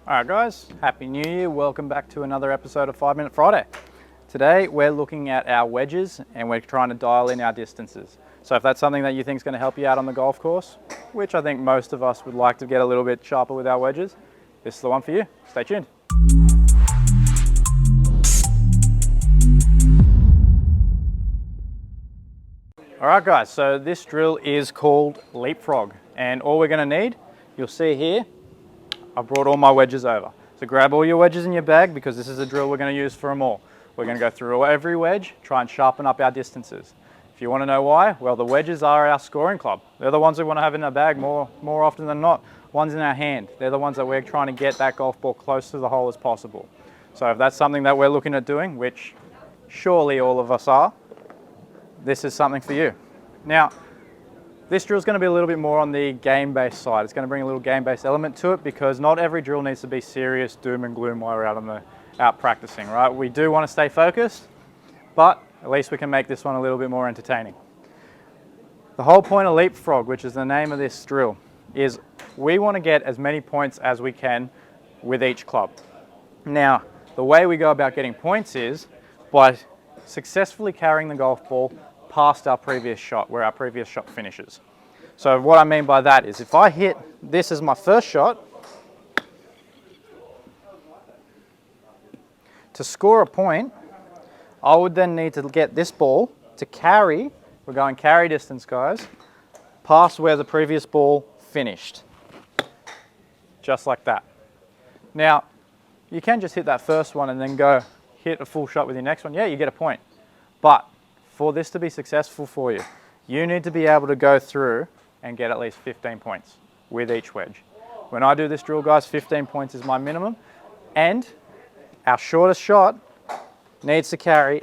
Alright guys, Happy New Year. Welcome back to another episode of 5 Minute Friday. Today we're looking at our wedges and we're trying to dial in our distances. So if that's something that you think is going to help you out on the golf course, which I think most of us would like to get a little bit sharper with our wedges, this is the one for you. Stay tuned. Alright guys, so this drill is called Leapfrog, and all we're going to need, you'll see here, I've brought all my wedges over. So grab all your wedges in your bag because this is a drill we're going to use for them all. We're going to go through every wedge, try and sharpen up our distances. If you want to know why, well, the wedges are our scoring club. They're the ones we want to have in our bag more often than not. Ones in our hand. They're the ones that we're trying to get that golf ball close to the hole as possible. So if that's something that we're looking at doing, which surely all of us are, this is something for you. Now, this drill is going to be a little bit more on the game-based side. It's going to bring a little game-based element to it because not every drill needs to be serious doom and gloom while we're out practicing, right? We do want to stay focused, but at least we can make this one a little bit more entertaining. The whole point of Leapfrog, which is the name of this drill, is we want to get as many points as we can with each club. Now, the way we go about getting points is by successfully carrying the golf ball past our previous shot, where our previous shot finishes. So what I mean by that is if I hit this as my first shot, to score a point, I would then need to get this ball to carry, we're going carry distance guys, past where the previous ball finished. Just like that. Now, you can just hit that first one and then go hit a full shot with your next one. Yeah, you get a point. But for this to be successful for you, you need to be able to go through and get at least 15 points with each wedge. When I do this drill, guys, 15 points is my minimum, and our shortest shot needs to carry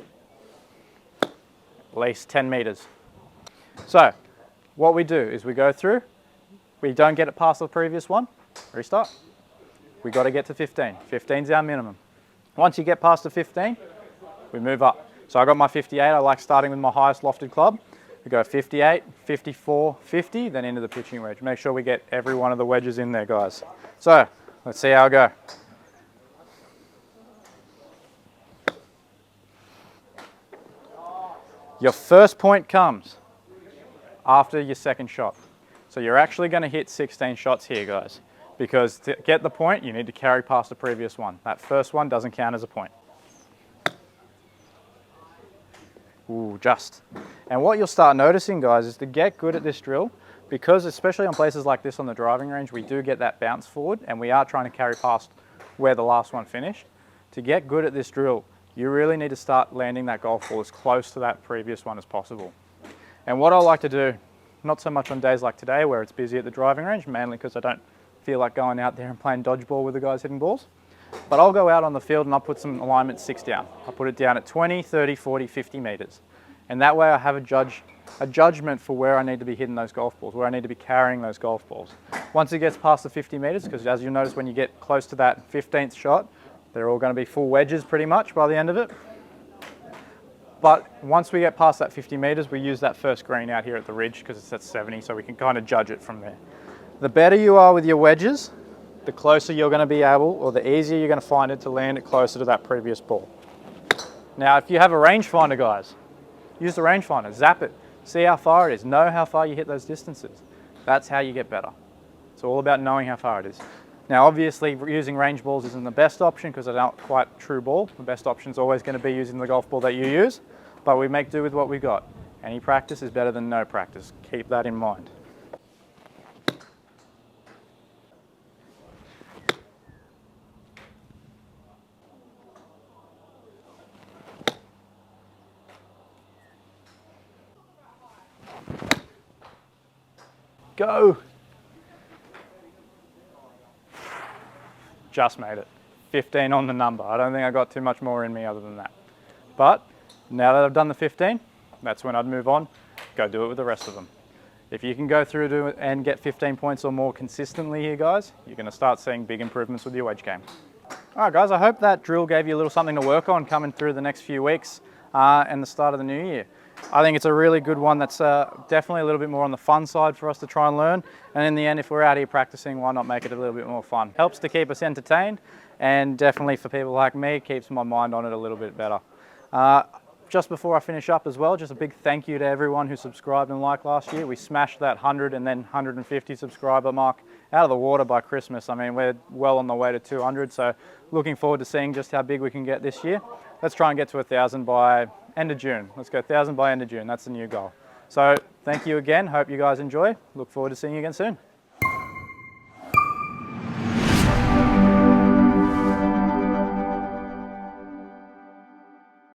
at least 10 meters. So what we do is we go through, we don't get it past the previous one, restart. We got to get to 15. 15 is our minimum. Once you get past the 15, we move up. So I got my 58, I like starting with my highest lofted club. We go 58, 54, 50, then into the pitching wedge. Make sure we get every one of the wedges in there, guys. So, let's see how I go. Your first point comes after your second shot. So you're actually going to hit 16 shots here, guys. Because to get the point, you need to carry past the previous one. That first one doesn't count as a point. Ooh, just. And what you'll start noticing, guys, is to get good at this drill, because especially on places like this on the driving range, we do get that bounce forward and we are trying to carry past where the last one finished. To get good at this drill, you really need to start landing that golf ball as close to that previous one as possible. And what I like to do, not so much on days like today where it's busy at the driving range, mainly because I don't feel like going out there and playing dodgeball with the guys hitting balls, but I'll go out on the field and I'll put some alignment 6 down. I'll put it down at 20, 30, 40, 50 meters. And that way I have a judgment for where I need to be hitting those golf balls, where I need to be carrying those golf balls. Once it gets past the 50 meters, because as you'll notice when you get close to that 15th shot, they're all going to be full wedges pretty much by the end of it. But once we get past that 50 meters, we use that first green out here at the ridge because it's at 70, so we can kind of judge it from there. The better you are with your wedges, the closer you're going to be able, or the easier you're going to find it to land it closer to that previous ball. Now, if you have a rangefinder, guys, use the rangefinder, zap it, see how far it is, know how far you hit those distances. That's how you get better. It's all about knowing how far it is. Now, obviously, using range balls isn't the best option because they're not quite true ball. The best option is always going to be using the golf ball that you use, but we make do with what we got. Any practice is better than no practice. Keep that in mind. Go. Just made it. 15 on the number. I don't think I got too much more in me other than that. But now that I've done the 15, that's when I'd move on, go do it with the rest of them. If you can go through and get 15 points or more consistently here, guys, you're going to start seeing big improvements with your wedge game. All right, guys, I hope that drill gave you a little something to work on coming through the next few weeks and the start of the new year. I think it's a really good one that's definitely a little bit more on the fun side for us to try and learn. And in the end, if we're out here practicing, why not make it a little bit more fun? Helps to keep us entertained, and definitely for people like me, keeps my mind on it a little bit better. Just before I finish up as well, just a big thank you to everyone who subscribed and liked last year. We smashed that 100 and then 150 subscriber mark out of the water by Christmas. I mean, we're well on the way to 200, so looking forward to seeing just how big we can get this year. Let's try and get to 1,000 by end of June. Let's go 1,000 by end of June. That's the new goal. So thank you again. Hope you guys enjoy. Look forward to seeing you again soon.